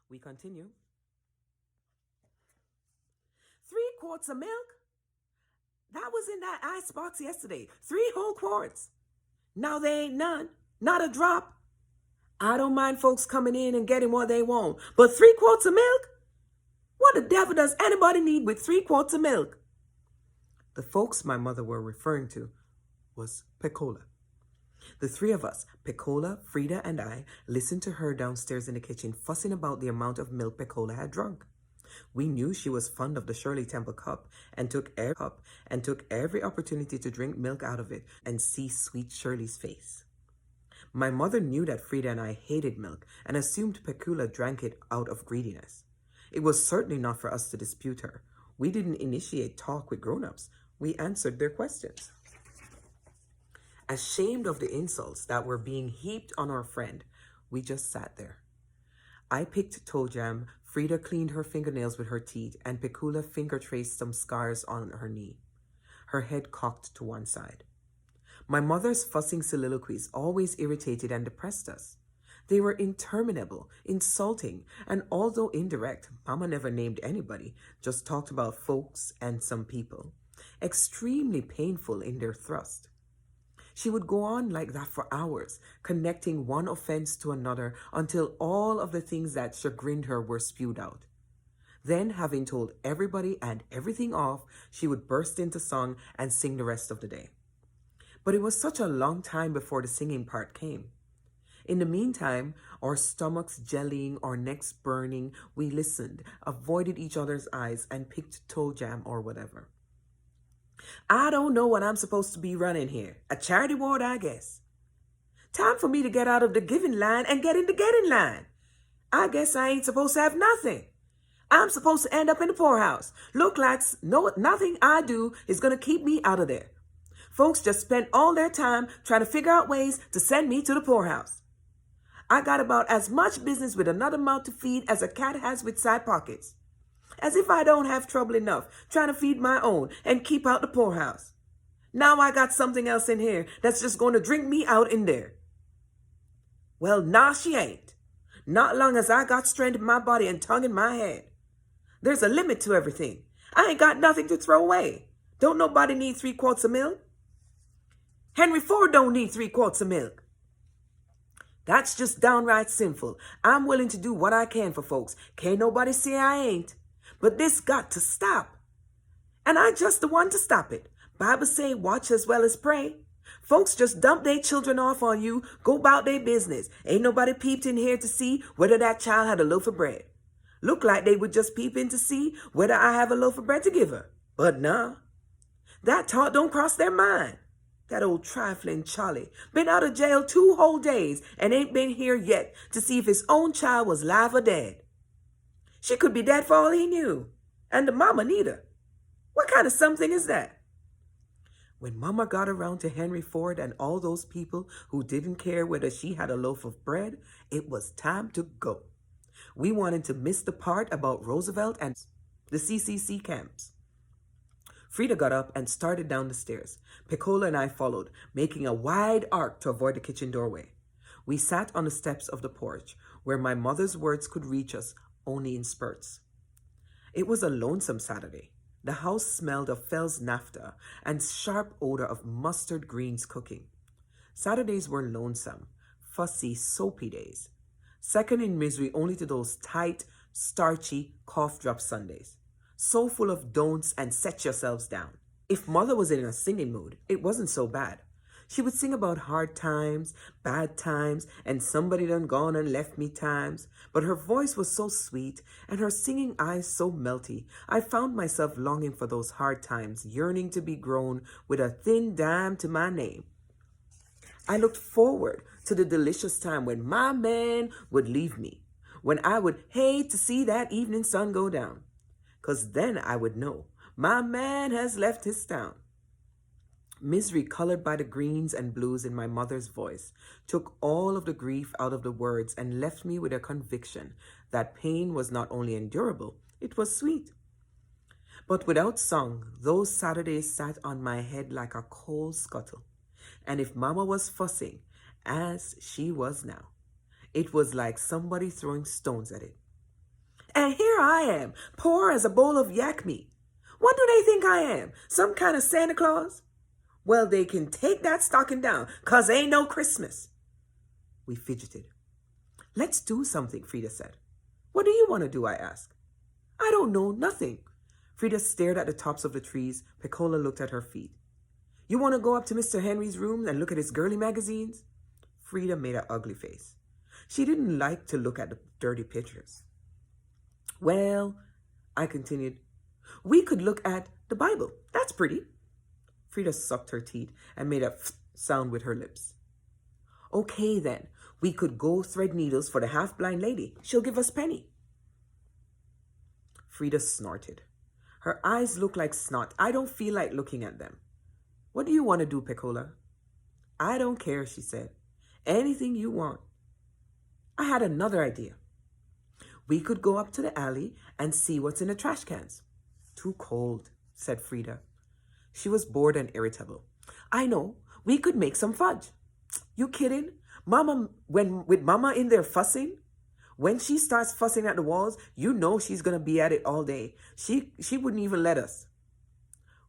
We continue. 3 quarts of milk? That was in that ice box yesterday. 3 whole quarts. Now there ain't none. Not a drop. I don't mind folks coming in and getting what they want, but 3 quarts of milk? What the devil does anybody need with 3 quarts of milk? The folks my mother were referring to was Pecola. The three of us, Pecola, Frida, and I, listened to her downstairs in the kitchen fussing about the amount of milk Pecola had drunk. We knew she was fond of the Shirley Temple cup and took every opportunity to drink milk out of it and see sweet Shirley's face. My mother knew that Frida and I hated milk and assumed Pecola drank it out of greediness. It was certainly not for us to dispute her. We didn't initiate talk with grown-ups. We answered their questions. Ashamed of the insults that were being heaped on our friend, we just sat there. I picked toe jam, Frida cleaned her fingernails with her teeth, and Pecola finger traced some scars on her knee, her head cocked to one side. My mother's fussing soliloquies always irritated and depressed us. They were interminable, insulting, and although indirect, Mama never named anybody, just talked about folks and some people, extremely painful in their thrust. She would go on like that for hours, connecting one offense to another until all of the things that chagrined her were spewed out. Then, having told everybody and everything off, she would burst into song and sing the rest of the day. But it was such a long time before the singing part came. In the meantime, our stomachs jellying, our necks burning, we listened, avoided each other's eyes, and picked toe jam or whatever. I don't know what I'm supposed to be running here. A charity ward, I guess. Time for me to get out of the giving line and get in the getting line. I guess I ain't supposed to have nothing. I'm supposed to end up in the poorhouse. Look like nothing I do is going to keep me out of there. Folks just spend all their time trying to figure out ways to send me to the poorhouse. I got about as much business with another mouth to feed as a cat has with side pockets. As if I don't have trouble enough trying to feed my own and keep out the poorhouse. Now I got something else in here that's just going to drink me out in there. Well, nah, she ain't. Not long as I got strength in my body and tongue in my head. There's a limit to everything. I ain't got nothing to throw away. Don't nobody need 3 quarts of milk? Henry Ford don't need 3 quarts of milk. That's just downright sinful. I'm willing to do what I can for folks. Can't nobody say I ain't. But this got to stop. And I just the one to stop it. Bible say watch as well as pray. Folks just dump their children off on you, go about their business. Ain't nobody peeped in here to see whether that child had a loaf of bread. Look like they would just peep in to see whether I have a loaf of bread to give her. But nah, that thought don't cross their mind. That old trifling Charlie been out of jail 2 whole days and ain't been here yet to see if his own child was live or dead. She could be dead for all he knew. And the mama neither. What kind of something is that? When Mama got around to Henry Ford and all those people who didn't care whether she had a loaf of bread, it was time to go. We wanted to miss the part about Roosevelt and the CCC camps. Frida got up and started down the stairs. Pecola and I followed, making a wide arc to avoid the kitchen doorway. We sat on the steps of the porch, where my mother's words could reach us only in spurts. It was a lonesome Saturday. The house smelled of Fell's naphtha and sharp odor of mustard greens cooking. Saturdays were lonesome, fussy, soapy days. Second in misery only to those tight, starchy, cough drop Sundays. So full of don'ts and set yourselves down. If Mother was in a singing mood, it wasn't so bad. She would sing about hard times, bad times, and somebody done gone and left me times. But her voice was so sweet, and her singing eyes so melty, I found myself longing for those hard times, yearning to be grown with a thin dime to my name. I looked forward to the delicious time when my man would leave me, when I would hate to see that evening sun go down. 'Cause then I would know my man has left his town. Misery, colored by the greens and blues in my mother's voice, took all of the grief out of the words and left me with a conviction that pain was not only endurable, it was sweet. But without song, those Saturdays sat on my head like a coal scuttle. And if Mama was fussing, as she was now, it was like somebody throwing stones at it. And here I am, poor as a bowl of yak meat. What do they think I am? Some kind of Santa Claus? Well, they can take that stocking down, 'cause ain't no Christmas. We fidgeted. Let's do something, Frida said. What do you want to do, I asked. I don't know, nothing. Frida stared at the tops of the trees. Piccola looked at her feet. You want to go up to Mr. Henry's room and look at his girly magazines? Frida made an ugly face. She didn't like to look at the dirty pictures. Well, I continued, we could look at the Bible. That's pretty. Frida sucked her teeth and made a sound with her lips. Okay, then. We could go thread needles for the half-blind lady. She'll give us penny. Frida snorted. Her eyes look like snot. I don't feel like looking at them. What do you want to do, Piccola? I don't care, she said. Anything you want. I had another idea. We could go up to the alley and see what's in the trash cans. Too cold, said Frida. She was bored and irritable. I know. We could make some fudge. You kidding? With Mama in there fussing? When she starts fussing at the walls, you know she's going to be at it all day. She wouldn't even let us.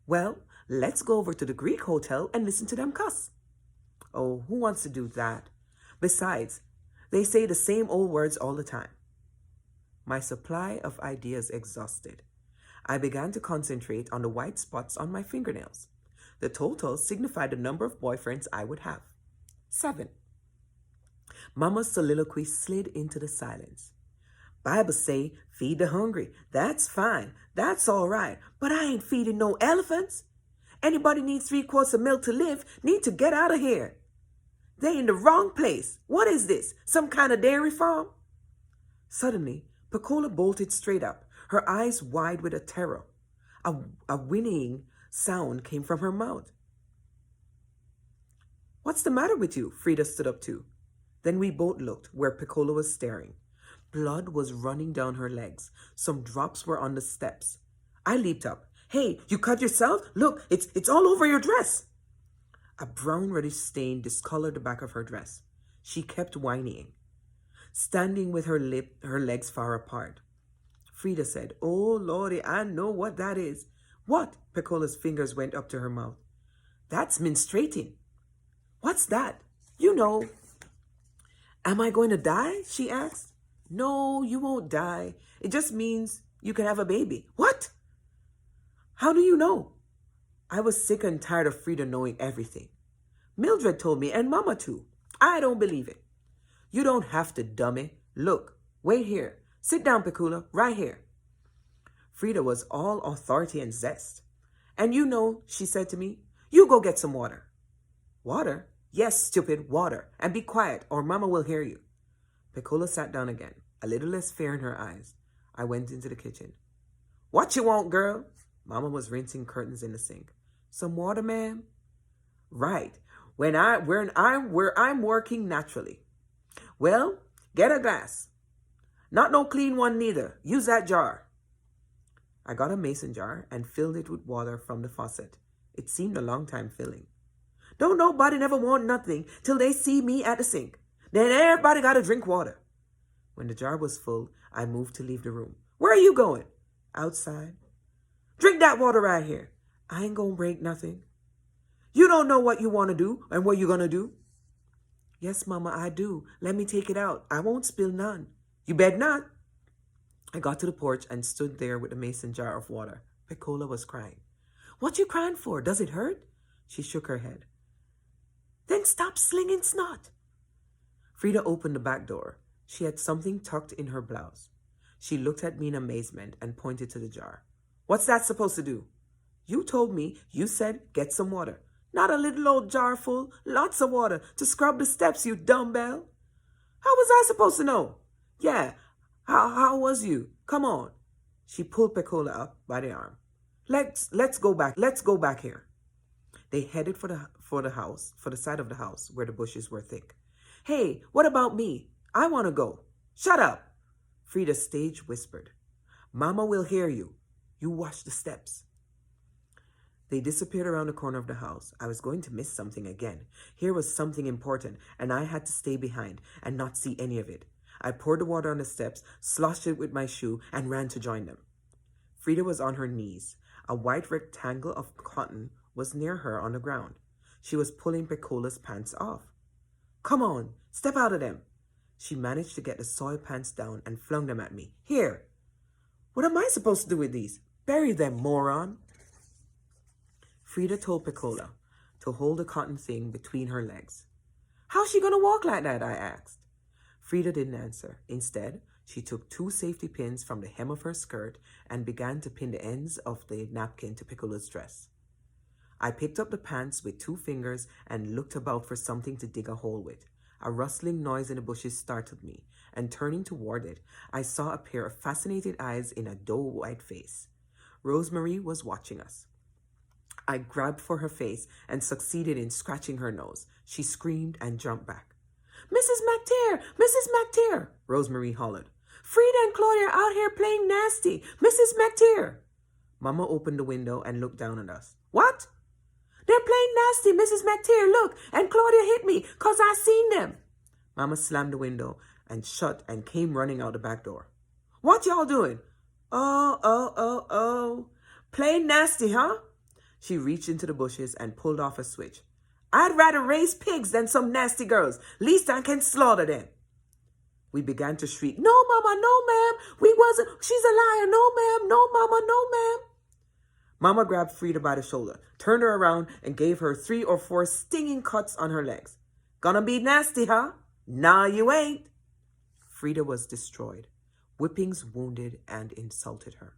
Well, let's go over to the Greek hotel and listen to them cuss. Oh, who wants to do that? Besides, they say the same old words all the time. My supply of ideas exhausted. I began to concentrate on the white spots on my fingernails. The total signified the number of boyfriends I would have. 7. Mama's soliloquy slid into the silence. Bible say, feed the hungry. That's fine. That's all right. But I ain't feeding no elephants. Anybody needs 3 quarts of milk to live need to get out of here. They in the wrong place. What is this? Some kind of dairy farm? Suddenly, Piccola bolted straight up, her eyes wide with a terror. A whinnying sound came from her mouth. What's the matter with you? Frida stood up too. Then we both looked where Piccola was staring. Blood was running down her legs. Some drops were on the steps. I leaped up. Hey, you cut yourself? Look, it's all over your dress. A brown reddish stain discolored the back of her dress. She kept whinnying, standing with her legs far apart. Frida said, Oh, Lordy, I know what that is. What? Piccola's fingers went up to her mouth. That's menstruating. What's that? You know. Am I going to die? She asked. No, you won't die. It just means you can have a baby. What? How do you know? I was sick and tired of Frida knowing everything. Mildred told me, and Mama too. I don't believe it. You don't have to, dummy. Look, wait here. Sit down, Piccola, right here. Frida was all authority and zest. And you know, she said to me, you go get some water. Water? Yes, stupid, water. And be quiet, or Mama will hear you. Piccola sat down again, a little less fear in her eyes. I went into the kitchen. What you want, girl? Mama was rinsing curtains in the sink. Some water, ma'am? Right. Where I'm working naturally. Well, get a glass. Not no clean one neither. Use that jar. I got a mason jar and filled it with water from the faucet. It seemed a long time filling. Don't nobody never want nothing till they see me at the sink. Then everybody got to drink water. When the jar was full, I moved to leave the room. Where are you going? Outside. Drink that water right here. I ain't gonna break nothing. You don't know what you want to do and what you're going to do? Yes, Mama, I do. Let me take it out. I won't spill none. You bet not. I got to the porch and stood there with a mason jar of water. Piccola was crying. What you crying for? Does it hurt? She shook her head. Then stop slinging snot. Frida opened the back door. She had something tucked in her blouse. She looked at me in amazement and pointed to the jar. What's that supposed to do? You told me, you said, get some water. Not a little old jar full, lots of water to scrub the steps, you dumbbell. How was I supposed to know? Yeah, how was you? Come on. She pulled Piccola up by the arm. Let's go back here. They headed for the side of the house where the bushes were thick. Hey, what about me? I want to go. Shut up. Frida stage whispered. Mama will hear you. You watch the steps. They disappeared around the corner of the house. I was going to miss something again. Here was something important, and I had to stay behind and not see any of it. I poured the water on the steps, sloshed it with my shoe, and ran to join them. Frida was on her knees. A white rectangle of cotton was near her on the ground. She was pulling Pecola's pants off. "Come on, step out of them." She managed to get the soiled pants down and flung them at me. "Here." "What am I supposed to do with these?" "Bury them, moron." Frida told Pecola to hold the cotton thing between her legs. "How's she gonna walk like that?" I asked. Frida didn't answer. Instead, she took 2 safety pins from the hem of her skirt and began to pin the ends of the napkin to Pecola's dress. I picked up the pants with 2 fingers and looked about for something to dig a hole with. A rustling noise in the bushes startled me, and turning toward it, I saw a pair of fascinated eyes in a doe-white face. Rosemary was watching us. I grabbed for her face and succeeded in scratching her nose. She screamed and jumped back. "Mrs. McTeer! Mrs. McTeer!" Rosemary hollered. "Frida and Claudia are out here playing nasty! Mrs. McTeer!" Mama opened the window and looked down at us. "What?" "They're playing nasty, Mrs. McTeer, look, and Claudia hit me, 'cause I seen them." Mama slammed the window and shut and came running out the back door. "What y'all doing?" Oh. Playing nasty, huh?" She reached into the bushes and pulled off a switch. "I'd rather raise pigs than some nasty girls. Least I can slaughter them." We began to shriek, "No, Mama, no, ma'am. We wasn't. She's a liar. No, ma'am. No, Mama, no, ma'am." Mama grabbed Frida by the shoulder, turned her around, and gave her 3 or 4 stinging cuts on her legs. "Gonna be nasty, huh? Nah, you ain't." Frida was destroyed. Whippings wounded and insulted her.